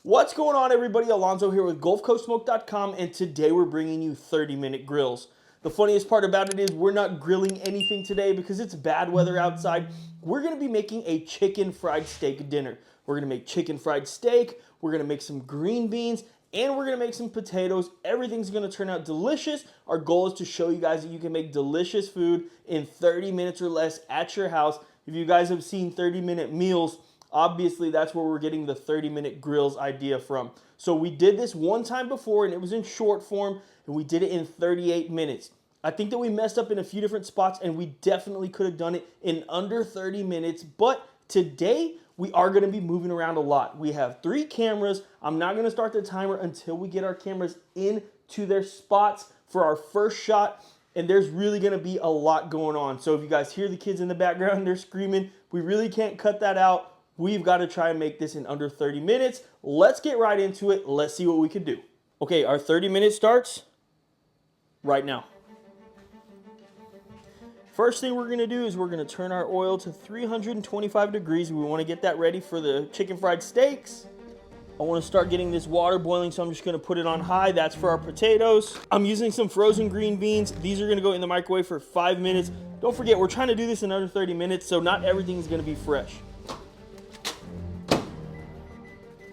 What's going on, everybody? Alonzo here with GulfCoastSmoke.com, and today we're bringing you 30-minute grills. The funniest part about it is we're not grilling anything today because it's bad weather outside. We're going to be making a chicken fried steak dinner. We're going to make chicken fried steak, we're going to make some green beans, and we're going to make some potatoes. Everything's going to turn out delicious. Our goal is to show you guys that you can make delicious food in 30 minutes or less at your house. If you guys have seen 30-minute meals, obviously, that's where we're getting the 30-minute grills idea from. So we did this one time before, and it was in short form, and we did it in 38 minutes. I think that we messed up in a few different spots, and we definitely could have done it in under 30 minutes. But today, we are going to be moving around a lot. We have 3 cameras. I'm not going to start the timer until we get our cameras into their spots for our first shot. And there's really going to be a lot going on. So if you guys hear the kids in the background, they're screaming. We really can't cut that out. We've got to try and make this in under 30 minutes. Let's get right into it. Let's see what we can do. Okay, our 30 minutes starts right now. First thing we're going to do is we're going to turn our oil to 325 degrees. We want to get that ready for the chicken fried steaks. I want to start getting this water boiling, so I'm just going to put it on high. That's for our potatoes. I'm using some frozen green beans. These are going to go in the microwave for 5 minutes. Don't forget, we're trying to do this in under 30 minutes, so not everything is going to be fresh.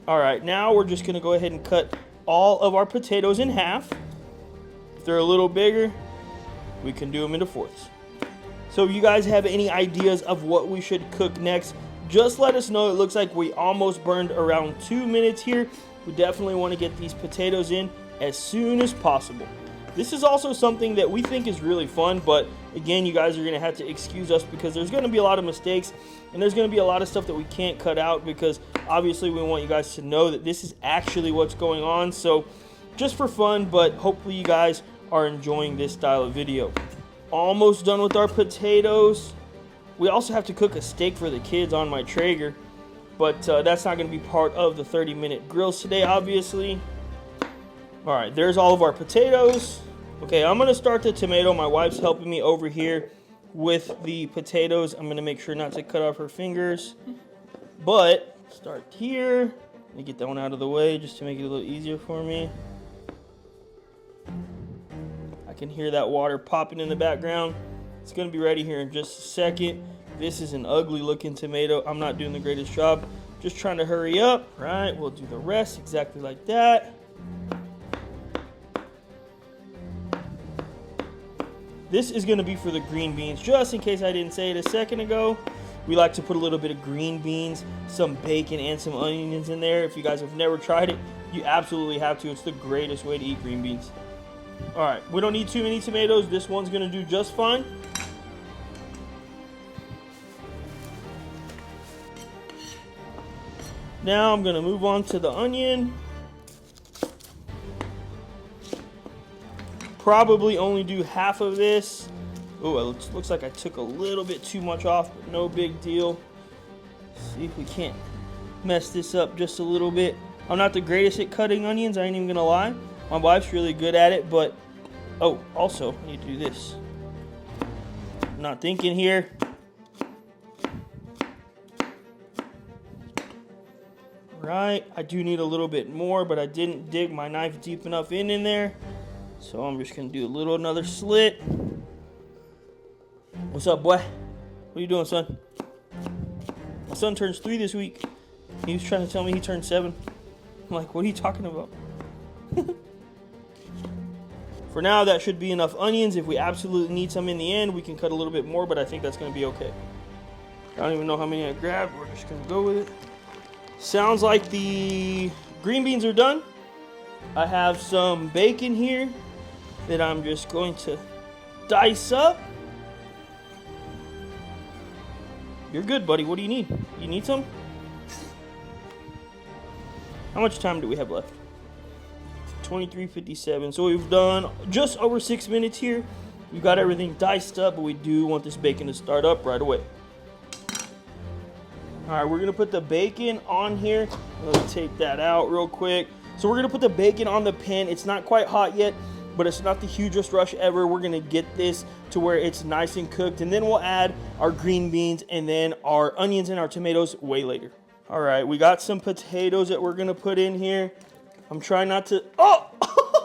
All right, now we're just going to go ahead and cut all of our potatoes in half. If they're a little bigger, we can do them into fourths. So if you guys have any ideas of what we should cook next, just let us know. It looks like we almost burned around 2 minutes here. We definitely want to get these potatoes in as soon as possible. This is also something that we think is really fun, but again, you guys are going to have to excuse us because there's going to be a lot of mistakes, and there's going to be a lot of stuff that we can't cut out because obviously we want you guys to know that this is actually what's going on. So just for fun, but hopefully you guys are enjoying this style of video. Almost done with our potatoes. We also have to cook a steak for the kids on my Traeger, but that's not going to be part of the 30-minute grills today, obviously. All right, there's all of our potatoes. Okay, I'm going to start the tomato. My wife's helping me over here with the potatoes. I'm going to make sure not to cut off her fingers. But start here. Let me get that one out of the way just to make it a little easier for me. I can hear that water popping in the background. It's going to be ready here in just a second. This is an ugly looking tomato. I'm not doing the greatest job. Just trying to hurry up. Right, we'll do the rest exactly like that. This is going to be for the green beans, just in case I didn't say it a second ago. We like to put a little bit of green beans, some bacon, and some onions in there. If you guys have never tried it, you absolutely have to. It's the greatest way to eat green beans. All right, we don't need too many tomatoes. This one's going to do just fine. Now I'm going to move on to the onion. Probably only do half of this. Oh, it looks like I took a little bit too much off, but no big deal. See if we can't mess this up just a little bit. I'm not the greatest at cutting onions, I ain't even gonna lie. My wife's really good at it, but oh, also I need to do this. I'm not thinking here. Right, I do need a little bit more, but I didn't dig my knife deep enough in there. So I'm just going to do another slit. What's up, boy? What are you doing, son? My son turns 3 this week. He was trying to tell me he turned 7. I'm like, what are you talking about? For now, that should be enough onions. If we absolutely need some in the end, we can cut a little bit more, but I think that's going to be okay. I don't even know how many I grabbed. We're just going to go with it. Sounds like the green beans are done. I have some bacon here that I'm just going to dice up. You're good, buddy. What do you need? You need some? How much time do we have left? 23:57. So we've done just over 6 minutes here. We've got everything diced up, but we do want this bacon to start up right away. All right, we're going to put the bacon on here. Let me take that out real quick. So we're going to put the bacon on the pan. It's not quite hot yet, but it's not the hugest rush ever. We're going to get this to where it's nice and cooked, and then we'll add our green beans and then our onions and our tomatoes way later. All right, we got some potatoes that we're gonna put in here. I'm trying not to, oh!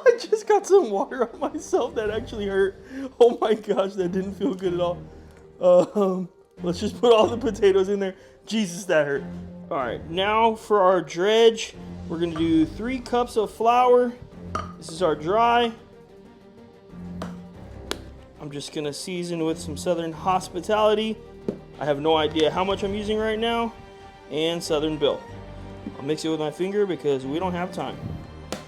I just got some water on myself. That actually hurt. Oh my gosh, that didn't feel good at all. Let's just put all the potatoes in there. Jesus, that hurt. All right, now for our dredge, we're gonna do 3 cups of flour. This is our dry. I'm just gonna season with some Southern Hospitality. I have no idea how much I'm using right now. And Southern Belle. I'll mix it with my finger because we don't have time. I'm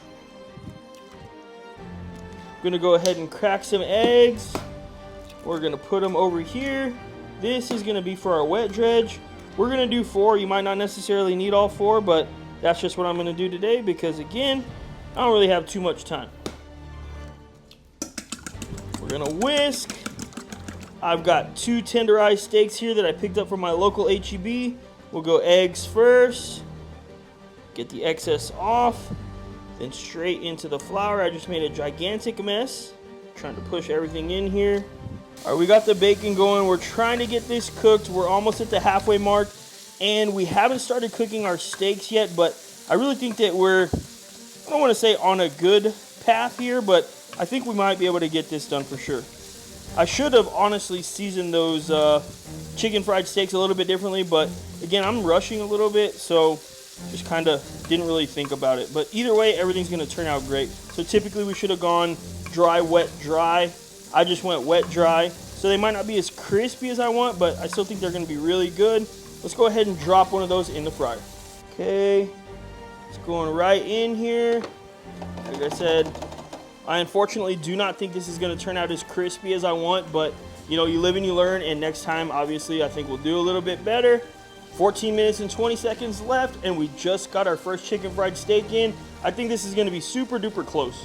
gonna go ahead and crack some eggs. We're gonna put them over here. This is gonna be for our wet dredge. We're gonna do 4. You might not necessarily need all 4, but that's just what I'm gonna do today because again, I don't really have too much time. We're gonna whisk. I've got 2 tenderized steaks here that I picked up from my local HEB. We'll go eggs first, get the excess off, then straight into the flour. I just made a gigantic mess, trying to push everything in here. All right, we got the bacon going. We're trying to get this cooked. We're almost at the halfway mark, and we haven't started cooking our steaks yet, but I really think that we're, I don't want to say on a good path here, but I think we might be able to get this done for sure. I should have honestly seasoned those chicken fried steaks a little bit differently, but again, I'm rushing a little bit, so just kind of didn't really think about it. But either way, everything's going to turn out great. So typically we should have gone dry, wet, dry. I just went wet, dry. So they might not be as crispy as I want, but I still think they're going to be really good. Let's go ahead and drop one of those in the fryer. Okay, it's going right in here. Like I said, I unfortunately do not think this is going to turn out as crispy as I want, but you know, you live and you learn, and next time, obviously, I think we'll do a little bit better. 14 minutes and 20 seconds left, and we just got our first chicken fried steak in. I think this is going to be super duper close.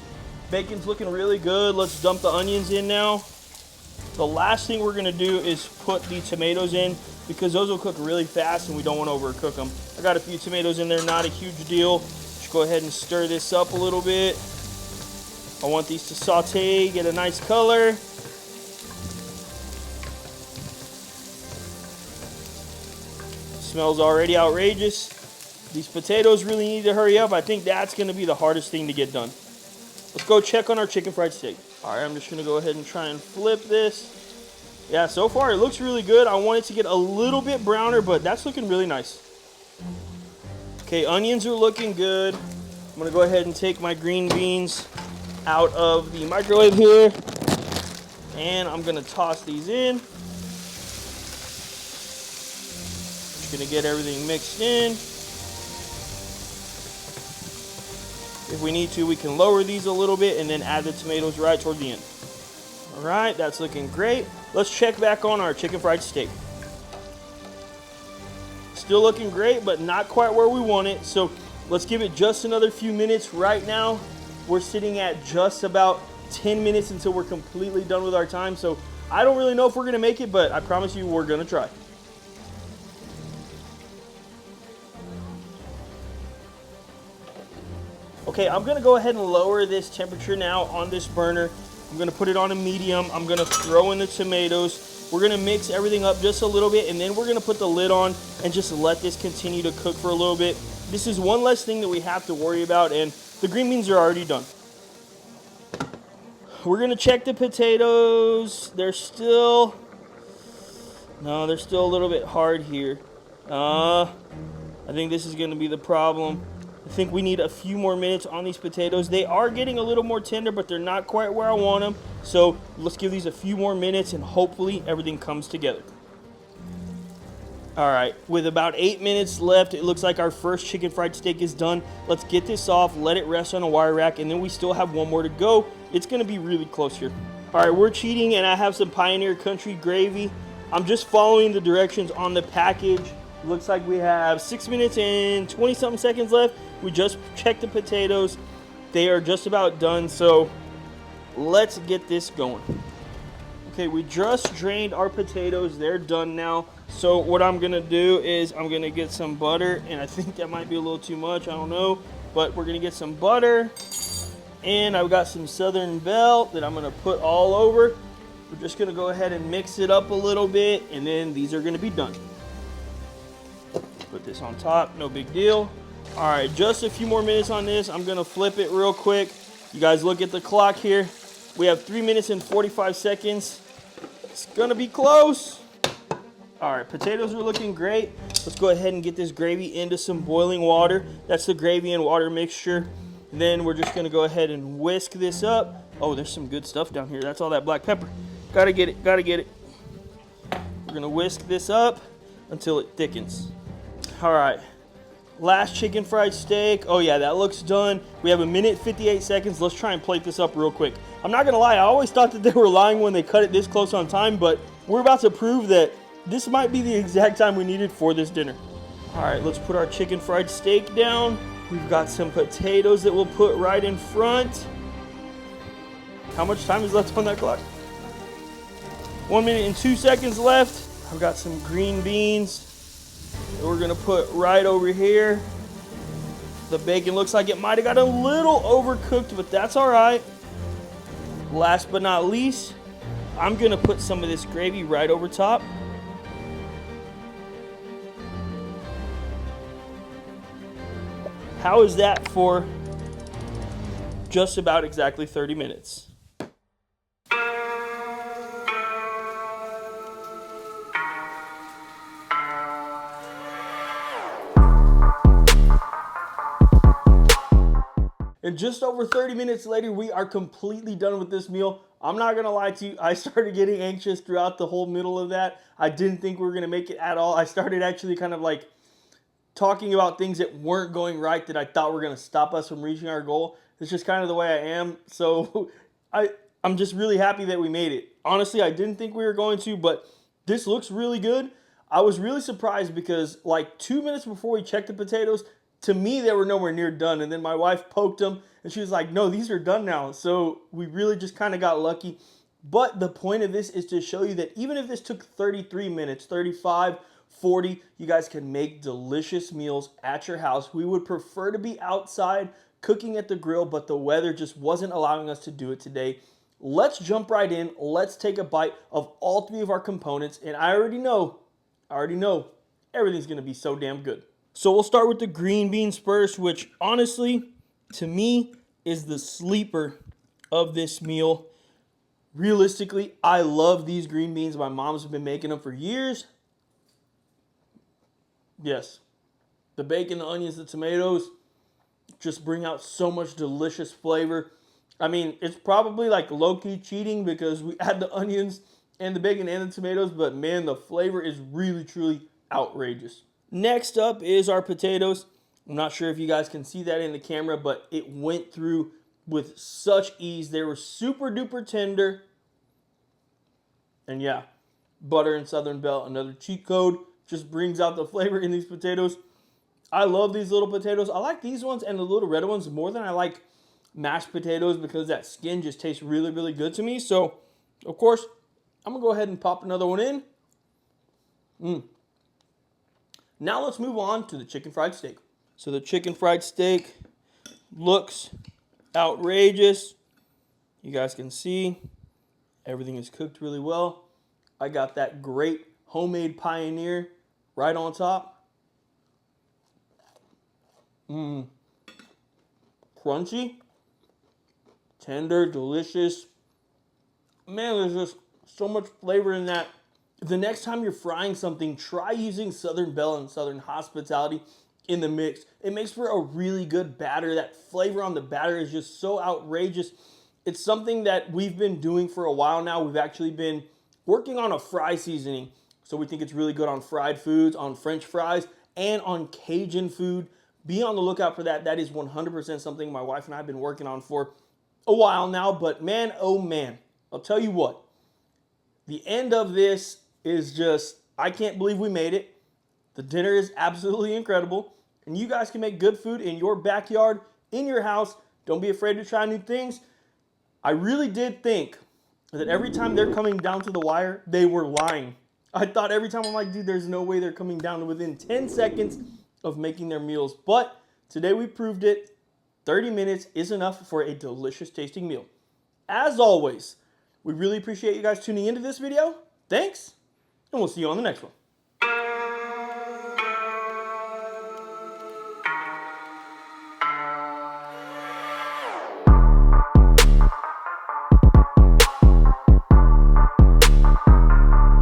Bacon's looking really good. Let's dump the onions in now. The last thing we're going to do is put the tomatoes in because those will cook really fast and we don't want to overcook them. I got a few tomatoes in there, not a huge deal. Just go ahead and stir this up a little bit. I want these to saute, get a nice color. Smells already outrageous. These potatoes really need to hurry up. I think that's going to be the hardest thing to get done. Let's go check on our chicken fried steak. All right, I'm just going to go ahead and try and flip this. Yeah, so far it looks really good. I want it to get a little bit browner, but that's looking really nice. Okay, onions are looking good. I'm going to go ahead and take my green beans out of the microwave here. And I'm going to toss these in. Gonna get everything mixed in. If we need to, we can lower these a little bit and then add the tomatoes right toward the end. All right, that's looking great. Let's check back on our chicken fried steak. Still looking great, but not quite where we want it. So let's give it just another few minutes. Right now, we're sitting at just about 10 minutes until we're completely done with our time. So I don't really know if we're gonna make it, but I promise you we're gonna try. Okay, I'm gonna go ahead and lower this temperature now on this burner. I'm gonna put it on a medium. I'm gonna throw in the tomatoes. We're gonna mix everything up just a little bit, and then we're gonna put the lid on and just let this continue to cook for a little bit. This is one less thing that we have to worry about, and the green beans are already done. We're gonna check the potatoes. They're still a little bit hard here. I think this is gonna be the problem. I think we need a few more minutes on these potatoes. They are getting a little more tender, but they're not quite where I want them. So let's give these a few more minutes and hopefully everything comes together. All right, with about 8 minutes left, it looks like our first chicken fried steak is done. Let's get this off, let it rest on a wire rack, and then we still have one more to go. It's gonna be really close here. All right, we're cheating, and I have some Pioneer Country gravy. I'm just following the directions on the package. Looks like we have 6 minutes and 20-something seconds left. We just checked the potatoes. They are just about done, so let's get this going. Okay, we just drained our potatoes. They're done now. So what I'm gonna do is I'm gonna get some butter, and I think that might be a little too much, I don't know, but we're gonna get some butter, and I've got some Southern Belle that I'm gonna put all over. We're just gonna go ahead and mix it up a little bit, and then these are gonna be done. Put this on top, no big deal. All right, just a few more minutes on this. I'm gonna flip it real quick. You guys look at the clock here. We have 3 minutes and 45 seconds. It's gonna be close. All right, potatoes are looking great. Let's go ahead and get this gravy into some boiling water. That's the gravy and water mixture. Then we're just gonna go ahead and whisk this up. Oh, there's some good stuff down here. That's all that black pepper. Gotta get it, gotta get it. We're gonna whisk this up until it thickens. All right, last chicken fried steak. Oh yeah, that looks done. We have 1 minute 58 seconds. Let's try and plate this up real quick. I'm not gonna lie, I always thought that they were lying when they cut it this close on time, but we're about to prove that this might be the exact time we needed for this dinner. All right, let's put our chicken fried steak down. We've got some potatoes that we'll put right in front. How much time is left on that clock? 1 minute and 2 seconds left. I've got some green beans that we're gonna put right over here. The bacon looks like it might have got a little overcooked, but that's all right. Last but not least, I'm gonna put some of this gravy right over top. How is that for just about exactly 30 minutes? And just over 30 minutes later, we are completely done with this meal. I'm not gonna lie to you, I started getting anxious throughout the whole middle of that. I didn't think we were gonna make it at all. I started actually kind of like talking about things that weren't going right that I thought were gonna stop us from reaching our goal. It's just kind of the way I am. So I'm just really happy that we made it. Honestly, I didn't think we were going to, but this looks really good. I was really surprised because like 2 minutes before we checked the potatoes, to me, they were nowhere near done. And then my wife poked them and she was like, no, these are done now. So we really just kind of got lucky. But the point of this is to show you that even if this took 33 minutes, 35, 40, you guys can make delicious meals at your house. We would prefer to be outside cooking at the grill, but the weather just wasn't allowing us to do it today. Let's jump right in. Let's take a bite of all 3 of our components. And I already know everything's gonna be so damn good. So we'll start with the green beans first, which honestly, to me, is the sleeper of this meal. Realistically, I love these green beans. My mom's been making them for years. Yes, the bacon, the onions, the tomatoes just bring out so much delicious flavor. I mean, it's probably like low-key cheating because we add the onions and the bacon and the tomatoes, but man, the flavor is really, truly outrageous. Next up is our potatoes. I'm not sure if you guys can see that in the camera, but it went through with such ease. They were super duper tender. And yeah, butter and Southern Belle, another cheat code, just brings out the flavor in these potatoes. I love these little potatoes. I like these ones and the little red ones more than I like mashed potatoes because that skin just tastes really, really good to me. So, of course, I'm gonna go ahead and pop another one in. Now let's move on to the chicken fried steak. So the chicken fried steak looks outrageous. You guys can see everything is cooked really well. I got that great homemade Pioneer right on top. Crunchy, tender, delicious. Man, there's just so much flavor in that. The next time you're frying something, try using Southern Belle and Southern Hospitality in the mix. It makes for a really good batter. That flavor on the batter is just so outrageous. It's something that we've been doing for a while now. We've actually been working on a fry seasoning. So we think it's really good on fried foods, on French fries, and on Cajun food. Be on the lookout for that. That is 100% something my wife and I have been working on for a while now. But man, oh man, I'll tell you what. The end of this is just, I can't believe we made it. The dinner is absolutely incredible. And you guys can make good food in your backyard, in your house. Don't be afraid to try new things. I really did think that every time they're coming down to the wire, they were lying. I thought every time, I'm like, dude, there's no way they're coming down to within 10 seconds of making their meals. But today we proved it. 30 minutes is enough for a delicious tasting meal. As always, we really appreciate you guys tuning into this video. Thanks, and we'll see you on the next one.